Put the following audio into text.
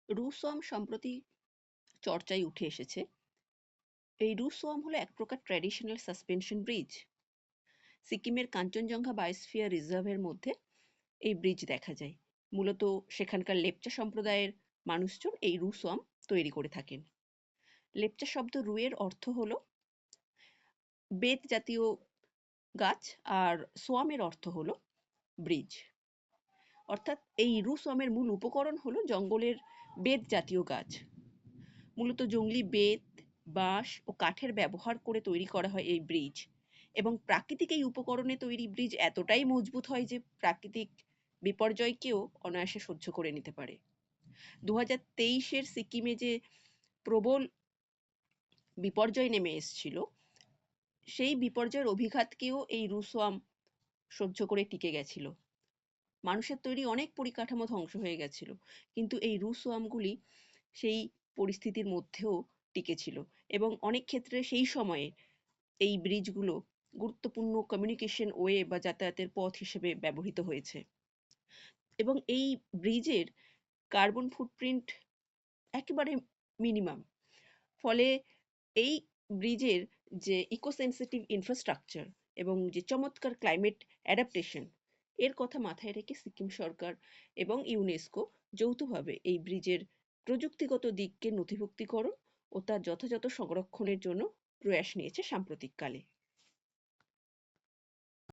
রুসোয়াম সম্প্রতি চর্চায় উঠে এসেছে। এই রুসোয়াম হলো এক প্রকার ট্র্যাডিশনাল সাসপেনশন ব্রিজ। সিকিমের কাঞ্চনজঙ্ঘা বায়োস্ফিয়ার রিজার্ভের মধ্যে এই ব্রিজ দেখা যায়। মূলত সেখানকার লেপচা সম্প্রদায়ের মানুষজন এই রুসোয়াম তৈরি করে থাকেন। লেপচা শব্দ রুয়ের অর্থ হলো বেত জাতীয় গাছ, আর সোয়ামের অর্থ হলো ব্রিজ। অর্থাৎ এই রুসোয়ামের মূল উপকরণ হলো জঙ্গলের বেত জাতীয় গাছ। মূলত জংলি বেত, বাঁশ ও কাঠের ব্যবহার করে তৈরি করা হয় এই ব্রিজ, এবং প্রাকৃতিক এই উপকরণে তৈরি ব্রিজ এতটাই মজবুত হয় যে প্রাকৃতিক বিপর্যয়কেও অনায়াসে সহ্য করে নিতে পারে। 2023-এর সিকিমে যে প্রবল বিপর্যয় নেমে এসেছিল, সেই বিপর্যয়ের অভিঘাতকেও এই রুসোয়াম সহ্য করে টিকে গেছিল। মানুষের তৈরি অনেক পরিকাঠামো ধ্বংস হয়ে গেছিল, কিন্তু এই রুসোয়ামগুলি সেই পরিস্থিতির মধ্যেও টিকেছিল, এবং অনেক ক্ষেত্রে সেই সময়ে এই ব্রিজগুলো গুরুত্বপূর্ণ কমিউনিকেশন ওয়ে বা যাতায়াতের পথ হিসেবে ব্যবহৃত হয়েছে। এবং এই ব্রিজের কার্বন ফুটপ্রিন্ট একেবারে মিনিমাম। ফলে এই ব্রিজের যে ইকোসেন্সিটিভ ইনফ্রাস্ট্রাকচার এবং যে চমৎকার ক্লাইমেট অ্যাডাপ্টেশন, এর কথা মাথায় রেখে সিকিম সরকার এবং ইউনেস্কো যৌথভাবে এই ব্রিজের প্রযুক্তিগত দিককে নথিভুক্তিকরণ ও তার যথাযথ সংরক্ষণের জন্য প্রয়াস নিয়েছে সাম্প্রতিককালে।